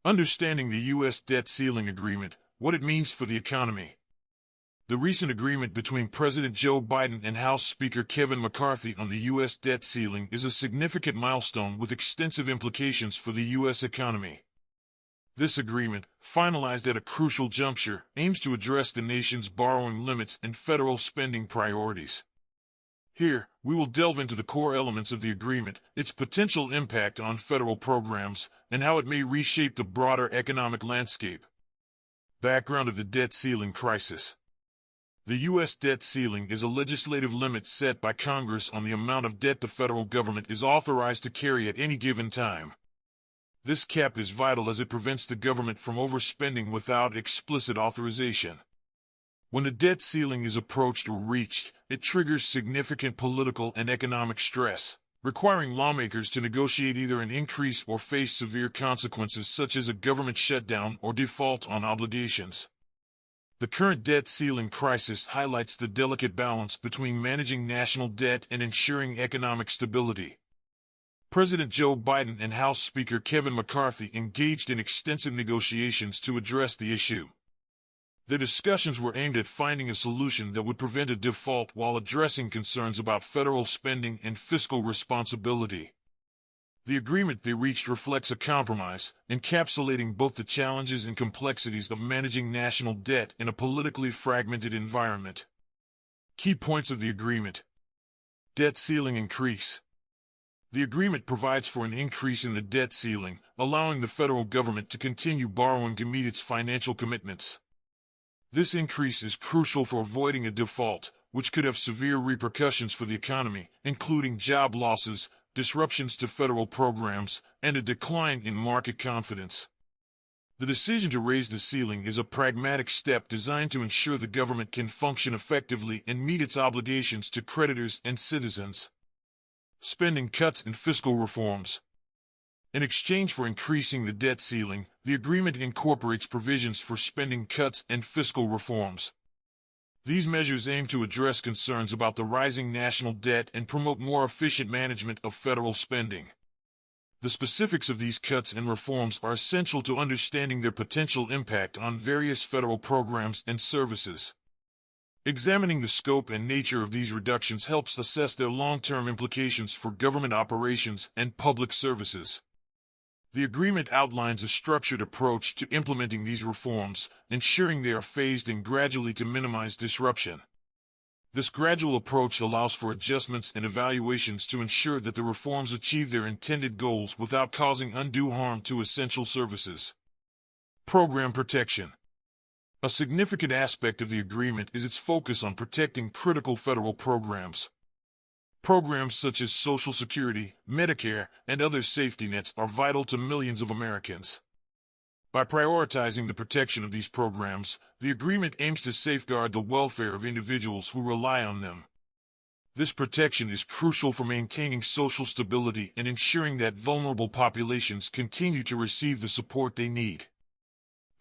Understanding the U.S. debt ceiling agreement, what it means for the economy. The recent agreement between President Joe Biden and House Speaker Kevin McCarthy on the U.S. debt ceiling is a significant milestone with extensive implications for the U.S. economy. This agreement, finalized at a crucial juncture, aims to address the nation's borrowing limits and federal spending priorities. Here, we will delve into the core elements of the agreement, its potential impact on federal programs, and how it may reshape the broader economic landscape. Background of the debt ceiling crisis. The U.S. debt ceiling is a legislative limit set by Congress on the amount of debt the federal government is authorized to carry at any given time. This cap is vital as it prevents the government from overspending without explicit authorization. When the debt ceiling is approached or reached, it triggers significant political and economic stress, requiring lawmakers to negotiate either an increase or face severe consequences such as a government shutdown or default on obligations. The current debt ceiling crisis highlights the delicate balance between managing national debt and ensuring economic stability. President Joe Biden and House Speaker Kevin McCarthy engaged in extensive negotiations to address the issue. The discussions were aimed at finding a solution that would prevent a default while addressing concerns about federal spending and fiscal responsibility. The agreement they reached reflects a compromise, encapsulating both the challenges and complexities of managing national debt in a politically fragmented environment. Key points of the agreement. Debt ceiling increase. The agreement provides for an increase in the debt ceiling, allowing the federal government to continue borrowing to meet its financial commitments. This increase is crucial for avoiding a default, which could have severe repercussions for the economy, including job losses, disruptions to federal programs, and a decline in market confidence. The decision to raise the ceiling is a pragmatic step designed to ensure the government can function effectively and meet its obligations to creditors and citizens. Spending cuts and fiscal reforms. In exchange for increasing the debt ceiling, the agreement incorporates provisions for spending cuts and fiscal reforms. These measures aim to address concerns about the rising national debt and promote more efficient management of federal spending. The specifics of these cuts and reforms are essential to understanding their potential impact on various federal programs and services. Examining the scope and nature of these reductions helps assess their long-term implications for government operations and public services. The agreement outlines a structured approach to implementing these reforms, ensuring they are phased in gradually to minimize disruption. This gradual approach allows for adjustments and evaluations to ensure that the reforms achieve their intended goals without causing undue harm to essential services. Program protection. A significant aspect of the agreement is its focus on protecting critical federal programs. Programs such as Social Security, Medicare, and other safety nets are vital to millions of Americans. By prioritizing the protection of these programs, the agreement aims to safeguard the welfare of individuals who rely on them. This protection is crucial for maintaining social stability and ensuring that vulnerable populations continue to receive the support they need.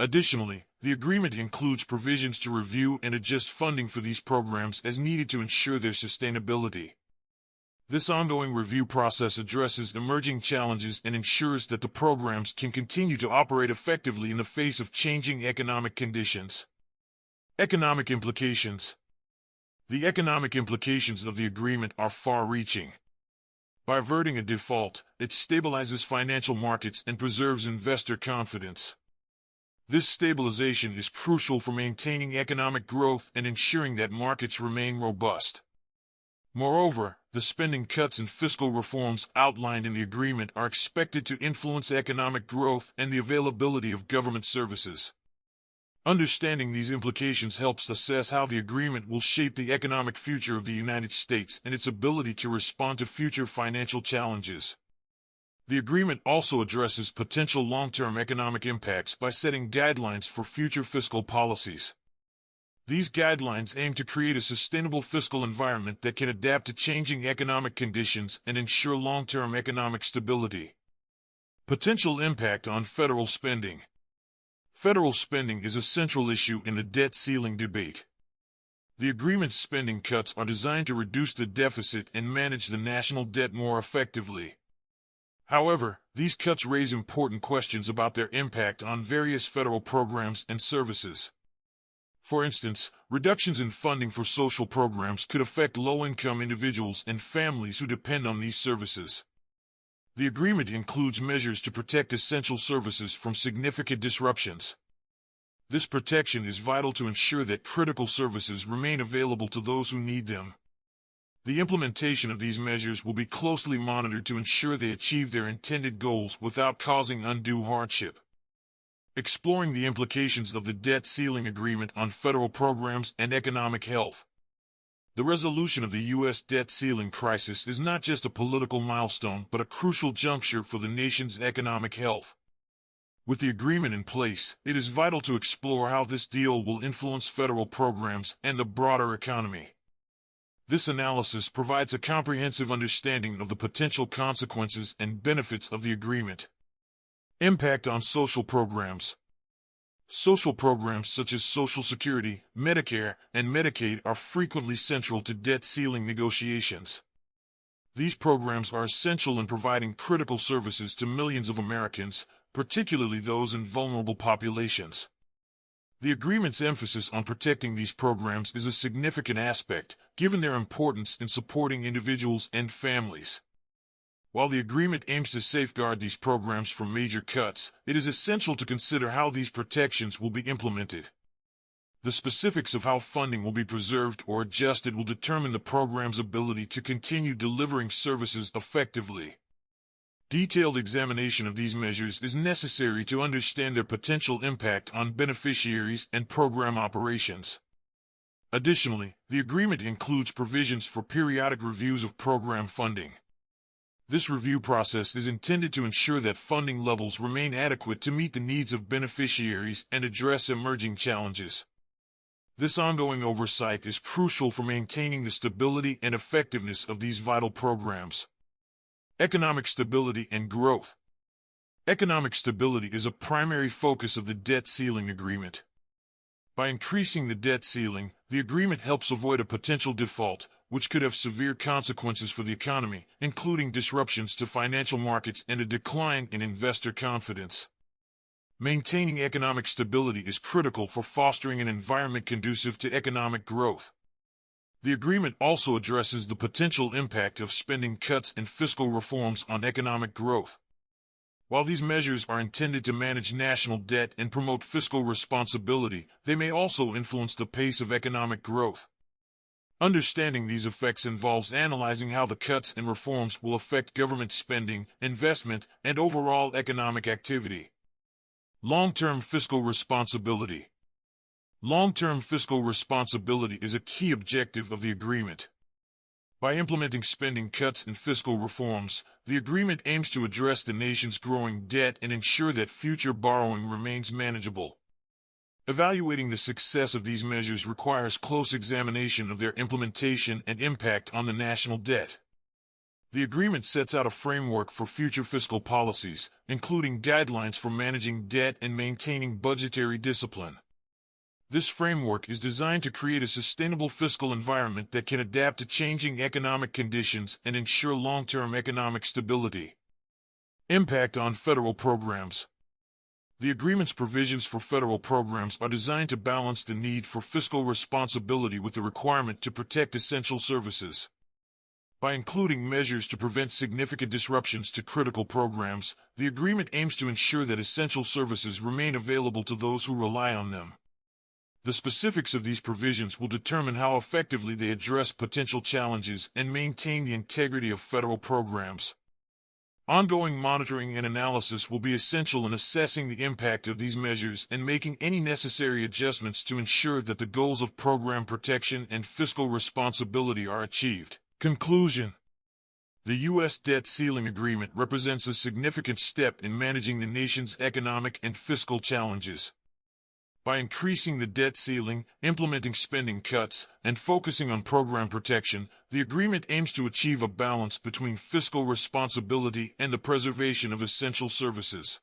Additionally, the agreement includes provisions to review and adjust funding for these programs as needed to ensure their sustainability. This ongoing review process addresses emerging challenges and ensures that the programs can continue to operate effectively in the face of changing economic conditions. Economic implications. The economic implications of the agreement are far-reaching. By averting a default, it stabilizes financial markets and preserves investor confidence. This stabilization is crucial for maintaining economic growth and ensuring that markets remain robust. Moreover, the spending cuts and fiscal reforms outlined in the agreement are expected to influence economic growth and the availability of government services. Understanding these implications helps assess how the agreement will shape the economic future of the United States and its ability to respond to future financial challenges. The agreement also addresses potential long-term economic impacts by setting guidelines for future fiscal policies. These guidelines aim to create a sustainable fiscal environment that can adapt to changing economic conditions and ensure long-term economic stability. Potential impact on federal spending. Federal spending is a central issue in the debt ceiling debate. The agreement's spending cuts are designed to reduce the deficit and manage the national debt more effectively. However, These cuts raise important questions about their impact on various federal programs and services. For instance, reductions in funding for social programs could affect low-income individuals and families who depend on these services. The agreement includes measures to protect essential services from significant disruptions. This protection is vital to ensure that critical services remain available to those who need them. The implementation of these measures will be closely monitored to ensure they achieve their intended goals without causing undue hardship. Exploring the implications of the debt ceiling agreement on federal programs and economic health. The resolution of the U.S. debt ceiling crisis is not just a political milestone but a crucial juncture for the nation's economic health. With the agreement in place, it is vital to explore how this deal will influence federal programs and the broader economy. This analysis provides a comprehensive understanding of the potential consequences and benefits of the agreement. Impact on social programs. Social programs such as Social Security, Medicare, and Medicaid are frequently central to debt ceiling negotiations. These programs are essential in providing critical services to millions of Americans, particularly those in vulnerable populations. The agreement's emphasis on protecting these programs is a significant aspect, given their importance in supporting individuals and families. While the agreement aims to safeguard these programs from major cuts, it is essential to consider how these protections will be implemented. The specifics of how funding will be preserved or adjusted will determine the program's ability to continue delivering services effectively. Detailed examination of these measures is necessary to understand their potential impact on beneficiaries and program operations. Additionally, the agreement includes provisions for periodic reviews of program funding. This review process is intended to ensure that funding levels remain adequate to meet the needs of beneficiaries and address emerging challenges. This ongoing oversight is crucial for maintaining the stability and effectiveness of these vital programs. Economic stability and growth. Economic stability is a primary focus of the debt ceiling agreement. By increasing the debt ceiling, the agreement helps avoid a potential default, which could have severe consequences for the economy, including disruptions to financial markets and a decline in investor confidence. Maintaining economic stability is critical for fostering an environment conducive to economic growth. The agreement also addresses the potential impact of spending cuts and fiscal reforms on economic growth. While these measures are intended to manage national debt and promote fiscal responsibility, they may also influence the pace of economic growth. Understanding these effects involves analyzing how the cuts and reforms will affect government spending, investment, and overall economic activity. Long-term fiscal responsibility. Long-term fiscal responsibility is a key objective of the agreement. By implementing spending cuts and fiscal reforms, the agreement aims to address the nation's growing debt and ensure that future borrowing remains manageable. Evaluating the success of these measures requires close examination of their implementation and impact on the national debt. The agreement sets out a framework for future fiscal policies, including guidelines for managing debt and maintaining budgetary discipline. This framework is designed to create a sustainable fiscal environment that can adapt to changing economic conditions and ensure long-term economic stability. Impact on federal programs. The agreement's provisions for federal programs are designed to balance the need for fiscal responsibility with the requirement to protect essential services. By including measures to prevent significant disruptions to critical programs, the agreement aims to ensure that essential services remain available to those who rely on them. The specifics of these provisions will determine how effectively they address potential challenges and maintain the integrity of federal programs. Ongoing monitoring and analysis will be essential in assessing the impact of these measures and making any necessary adjustments to ensure that the goals of program protection and fiscal responsibility are achieved. Conclusion. The U.S. debt ceiling agreement represents a significant step in managing the nation's economic and fiscal challenges. By increasing the debt ceiling, implementing spending cuts, and focusing on program protection, the agreement aims to achieve a balance between fiscal responsibility and the preservation of essential services.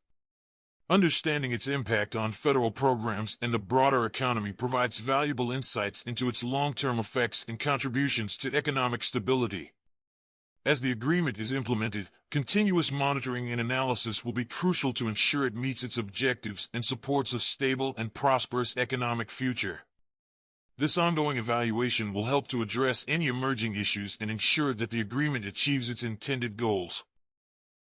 Understanding its impact on federal programs and the broader economy provides valuable insights into its long-term effects and contributions to economic stability. As the agreement is implemented, continuous monitoring and analysis will be crucial to ensure it meets its objectives and supports a stable and prosperous economic future. This ongoing evaluation will help to address any emerging issues and ensure that the agreement achieves its intended goals.